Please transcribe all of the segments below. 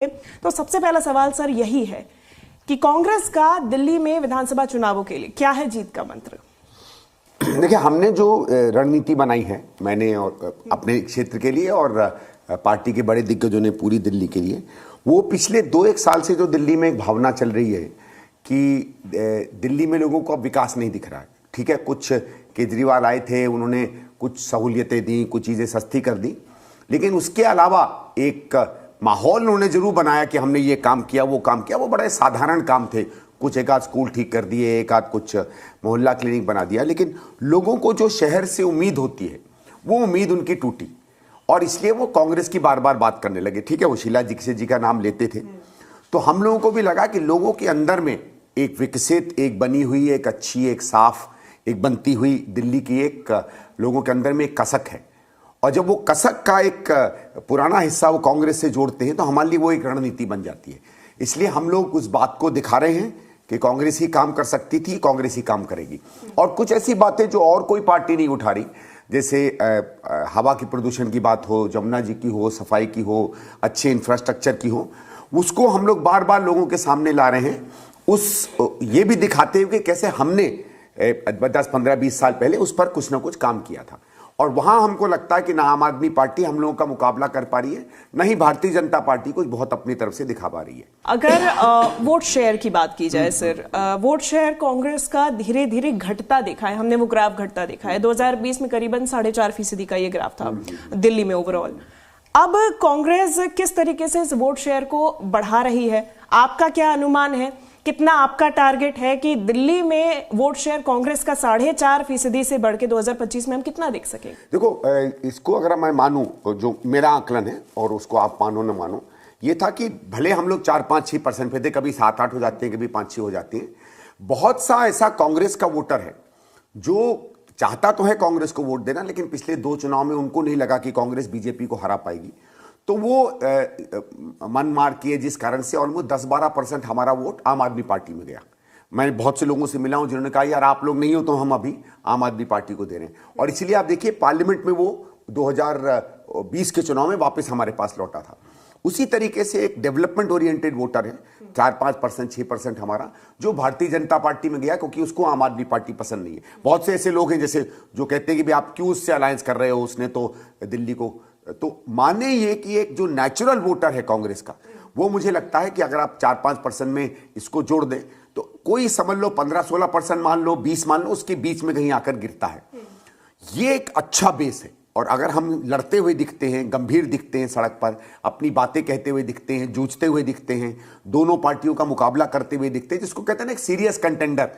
तो सबसे पहला सवाल सर यही है कि कांग्रेस का दिल्ली में विधानसभा चुनावों के लिए क्या है जीत का मंत्र? देखिए, हमने जो रणनीति बनाई है, मैंने और अपने क्षेत्र के लिए और पार्टी के बड़े दिग्गजों ने पूरी दिल्ली के लिए, वो पिछले 2-1 साल से जो दिल्ली में एक भावना चल रही है कि दिल्ली में लोगों को अब विकास नहीं दिख रहा है। ठीक है, कुछ केजरीवाल आए थे, उन्होंने कुछ सहूलियतें दी, कुछ चीज़ें सस्ती कर दी, लेकिन उसके अलावा एक माहौल उन्होंने जरूर बनाया कि हमने ये काम किया, वो काम किया। वो बड़े साधारण काम थे, कुछ एक आध स्कूल ठीक कर दिए, एक आध कुछ मोहल्ला क्लिनिक बना दिया, लेकिन लोगों को जो शहर से उम्मीद होती है वो उम्मीद उनकी टूटी और इसलिए वो कांग्रेस की बार बार बात करने लगे। ठीक है, वो शीला दीक्षित जी का नाम लेते थे, तो हम लोगों को भी लगा कि लोगों के अंदर में एक विकसित, एक बनी हुई, एक अच्छी, एक साफ, एक बनती हुई दिल्ली की एक लोगों के अंदर में एक कसक है, और जब वो कसक का एक पुराना हिस्सा वो कांग्रेस से जोड़ते हैं तो हमारे लिए वो एक रणनीति बन जाती है। इसलिए हम लोग उस बात को दिखा रहे हैं कि कांग्रेस ही काम कर सकती थी, कांग्रेस ही काम करेगी। और कुछ ऐसी बातें जो और कोई पार्टी नहीं उठा रही, जैसे हवा की प्रदूषण की बात हो, जमुना जी की हो, सफाई की हो, अच्छे इंफ्रास्ट्रक्चर की हो, उसको हम लोग बार बार लोगों के सामने ला रहे हैं। ये भी दिखाते हुए कि कैसे हमने 10, 15, 20 साल पहले उस पर कुछ ना कुछ काम किया था, और वहां हमको लगता है कि ना आम आदमी पार्टी हम लोगों का मुकाबला कर पा रही है, ना ही भारतीय जनता पार्टी कुछ बहुत अपनी तरफ से दिखा पा रही है। अगर वोट शेयर की बात की जाए सर, वोट शेयर कांग्रेस का धीरे धीरे घटता देखा है, हमने वो ग्राफ घटता देखा है। 2020 में करीबन 4.5% का ये ग्राफ था दिल्ली में ओवरऑल। अब कांग्रेस किस तरीके से इस वोट शेयर को बढ़ा रही है, आपका क्या अनुमान है? कितना आपका टारगेट है कि दिल्ली में वोट शेयर कांग्रेस का 4.5% से बढ़ के 2025 में हम कितना देख सकेंगे? देखो, इसको अगर मैं मानूं, जो मेरा आकलन है और उसको आप मानो ना मानो, ये था कि भले हम लोग 4-5-6% पे थे, कभी 7-8 हो जाते हैं, कभी 5-6 हो जाते हैं। बहुत सा ऐसा कांग्रेस का वोटर है जो चाहता तो है कांग्रेस को वोट देना, लेकिन पिछले 2 चुनाव में उनको नहीं लगा कि कांग्रेस बीजेपी को हरा पाएगी, तो वो मन मार किए, जिस कारण से ऑलमोस्ट 10-12% हमारा वोट आम आदमी पार्टी में गया। मैं बहुत से लोगों से मिला हूं जिन्होंने कहा यार आप लोग नहीं हो तो हम अभी आम आदमी पार्टी को दे रहे हैं, और इसलिए आप देखिए पार्लियामेंट में वो 2020 के चुनाव में वापस हमारे पास लौटा था। उसी तरीके से एक डेवलपमेंट ओरिएंटेड वोटर है 4-5%, 6% हमारा, जो भारतीय जनता पार्टी में गया क्योंकि उसको आम आदमी पार्टी पसंद नहीं है। बहुत से ऐसे लोग हैं जैसे जो कहते हैं कि आप क्यों उससे अलायंस कर रहे हो, उसने तो दिल्ली को, तो माने ये कि एक जो नेचुरल वोटर है कांग्रेस का, वो मुझे लगता है कि अगर आप 4-5% में इसको जोड़ दें तो कोई समझ लो 15-16% मान लो, 20 मान लो, उसके बीच में कहीं आकर गिरता है। ये एक अच्छा बेस है, और अगर हम लड़ते हुए दिखते हैं, गंभीर दिखते हैं, सड़क पर अपनी बातें कहते हुए दिखते हैं, जूझते हुए दिखते हैं, दोनों पार्टियों का मुकाबला करते हुए दिखते हैं, जिसको कहते हैं ना एक सीरियस कंटेंडर,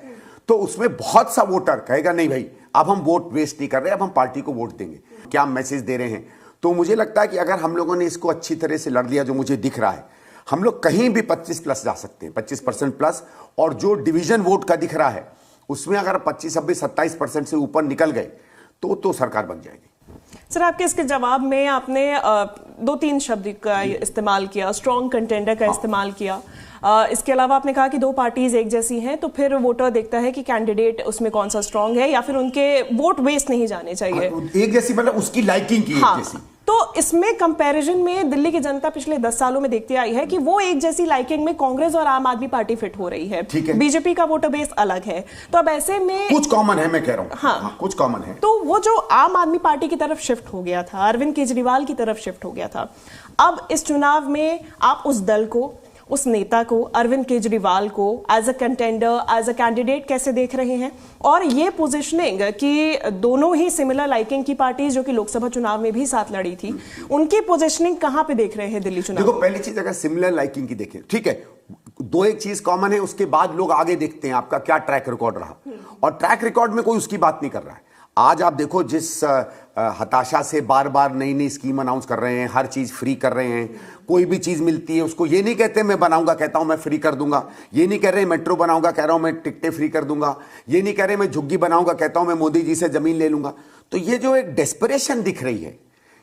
तो उसमें बहुत सा वोटर कहेगा नहीं भाई अब हम वोट वेस्ट नहीं कर रहे, अब हम पार्टी को वोट देंगे। क्या मैसेज दे रहे हैं? तो मुझे लगता है कि अगर हम लोगों ने इसको अच्छी तरह से लड़ लिया, जो मुझे दिख रहा है, हम लोग कहीं भी 25+ जा सकते हैं, 25% प्लस। और जो डिवीजन वोट का दिख रहा है उसमें अगर 25, 26, 27% से ऊपर निकल गए तो सरकार बन जाएगी। सर, आपके इसके जवाब में आपने 2-3 शब्द का इस्तेमाल किया, स्ट्रॉन्ग कंटेंडर का इस्तेमाल किया। इसके अलावा आपने कहा कि 2 पार्टीज एक जैसी हैं, तो फिर वोटर देखता है कि कैंडिडेट उसमें कौन सा स्ट्रॉन्ग है, या फिर उनके वोट वेस्ट नहीं जाने चाहिए। एक जैसी मतलब उसकी लाइकिंग की हाँ, एक जैसी। तो इसमें कंपैरिजन में दिल्ली की जनता पिछले 10 सालों में देखती आई है कि वो एक जैसी लाइकिंग में कांग्रेस और आम आदमी पार्टी फिट हो रही है। बीजेपी का वोटर बेस अलग है, तो अब ऐसे में कुछ कॉमन है, मैं कह रहा हूं। हाँ, कुछ कॉमन है। तो वो जो आम आदमी पार्टी की तरफ शिफ्ट हो गया था, अरविंद केजरीवाल की तरफ शिफ्ट हो गया था, अब इस चुनाव में आप उस दल को, उस नेता को, अरविंद केजरीवाल को as a contender, as a candidate कैसे देख रहे हैं? और ये पोजीशनिंग कि दोनों ही सिमिलर लाइकिंग की पार्टीज जो कि लोकसभा चुनाव में भी साथ लड़ी थी, उनकी पोजीशनिंग कहां पे देख रहे हैं दिल्ली चुनाव? देखो, पहली चीज अगर सिमिलर लाइकिंग की देखें, ठीक है, 2-1 चीज कॉमन है, उसके बाद लोग आगे देखते हैं आपका क्या ट्रैक रिकॉर्ड रहा, और ट्रैक रिकॉर्ड में कोई उसकी बात नहीं कर रहा है। आज आप देखो जिस हताशा से बार बार नई नई स्कीम अनाउंस कर रहे हैं, हर चीज फ्री कर रहे हैं, कोई भी चीज मिलती है उसको ये नहीं कहते मैं बनाऊंगा, कहता हूं मैं फ्री कर दूंगा। ये नहीं कह रहे मेट्रो बनाऊंगा, कह रहा हूं मैं टिकटें फ्री कर दूंगा। ये नहीं कह रहे मैं झुग्गी बनाऊंगा, कहता हूं मैं मोदी जी से जमीन ले लूंगा। तो ये जो एक डेस्परेशन दिख रही है,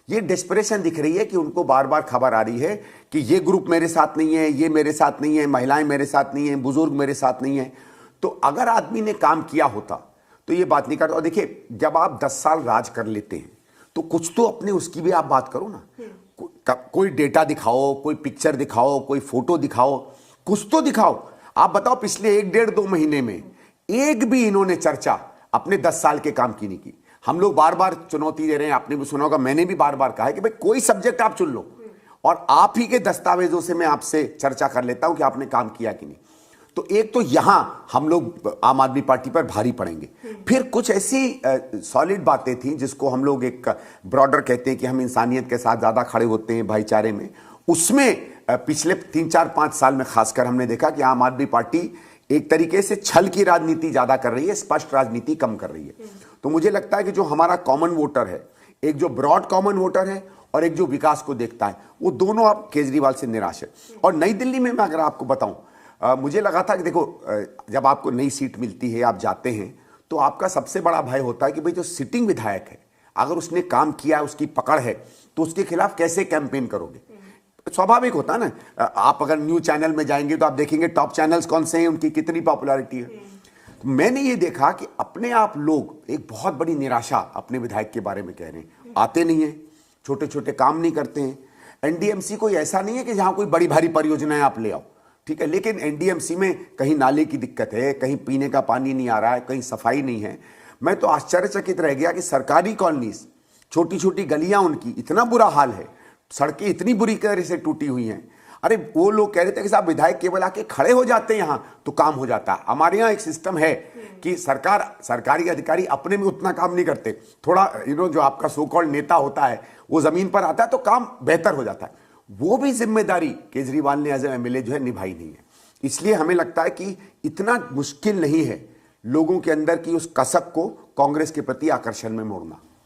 ये डेस्परेशन दिख रही है कि उनको बार बार खबर आ रही है कि ये ग्रुप मेरे साथ नहीं है, ये मेरे साथ नहीं है, महिलाएं मेरे साथ नहीं है, बुजुर्ग मेरे साथ नहीं है। तो अगर आदमी ने काम किया होता तो ये बात नहीं करता। और देखिए, जब आप 10 साल राज कर लेते हैं तो कुछ तो अपने उसकी भी आप बात करो ना। कोई डेटा दिखाओ, कोई पिक्चर दिखाओ, कोई फोटो दिखाओ, कुछ तो दिखाओ। आप बताओ पिछले 1-1.5-2 महीने में एक भी इन्होंने चर्चा अपने 10 साल के काम की नहीं की। हम लोग बार बार चुनौती दे रहे हैं, आपने भी सुना होगा, मैंने भी बार बार कहा है कि भाई कोई सब्जेक्ट आप चुन लो और आप ही के दस्तावेजों से मैं आपसे चर्चा कर लेता हूं कि आपने काम किया कि नहीं। तो एक तो यहां हम लोग आम आदमी पार्टी पर भारी पड़ेंगे। फिर कुछ ऐसी सॉलिड बातें थी जिसको हम लोग एक ब्रॉडर कहते हैं कि हम इंसानियत के साथ ज्यादा खड़े होते हैं, भाईचारे में। उसमें पिछले 3-4-5 साल में खासकर हमने देखा कि आम आदमी पार्टी एक तरीके से छल की राजनीति ज्यादा कर रही है, स्पष्ट राजनीति कम कर रही है। तो मुझे लगता है कि जो हमारा कॉमन वोटर है, एक जो ब्रॉड कॉमन वोटर है और एक जो विकास को देखता है, वो दोनों अब केजरीवाल से निराश है। और नई दिल्ली में मैं अगर आपको बताऊं, मुझे लगा था कि देखो, जब आपको नई सीट मिलती है, आप जाते हैं, तो आपका सबसे बड़ा भय होता है कि भाई जो सिटिंग विधायक है, अगर उसने काम किया, उसकी पकड़ है, तो उसके खिलाफ कैसे कैंपेन करोगे। स्वाभाविक होता है ना। आप अगर न्यूज चैनल में जाएंगे तो आप देखेंगे टॉप चैनल्स कौन से हैं, उनकी कितनी पॉपुलैरिटी है। तो मैंने ये देखा कि अपने आप लोग एक बहुत बड़ी निराशा अपने विधायक के बारे में कह रहे हैं। आते नहीं है, छोटे छोटे काम नहीं करते हैं। एनडीएमसी कोई ऐसा नहीं है कि जहां कोई बड़ी भारी परियोजनाएं आप ले आओ, ठीक है, लेकिन एनडीएमसी में कहीं नाले की दिक्कत है, कहीं पीने का पानी नहीं आ रहा है, कहीं सफाई नहीं है। मैं तो आश्चर्यचकित रह गया कि सरकारी कॉलोनीज, छोटी छोटी गलियां, उनकी इतना बुरा हाल है, सड़कें इतनी बुरी तरह से टूटी हुई हैं। अरे वो लोग कह रहे थे कि साहब विधायक केवल आके खड़े हो जाते हैं यहाँ तो काम हो जाता है। हमारे यहाँ एक सिस्टम है कि सरकारी अधिकारी अपने में उतना काम नहीं करते, थोड़ा जो आपका सो कॉल्ड नेता होता है वो जमीन पर आता है तो काम बेहतर हो जाता है। वो भी जिम्मेदारी केजरीवाल ने एज एमएलए जो है निभाई नहीं है। इसलिए हमें लगता है कि इतना मुश्किल नहीं है लोगों के अंदर की उस कसक को कांग्रेस के प्रति आकर्षण में मोड़ना।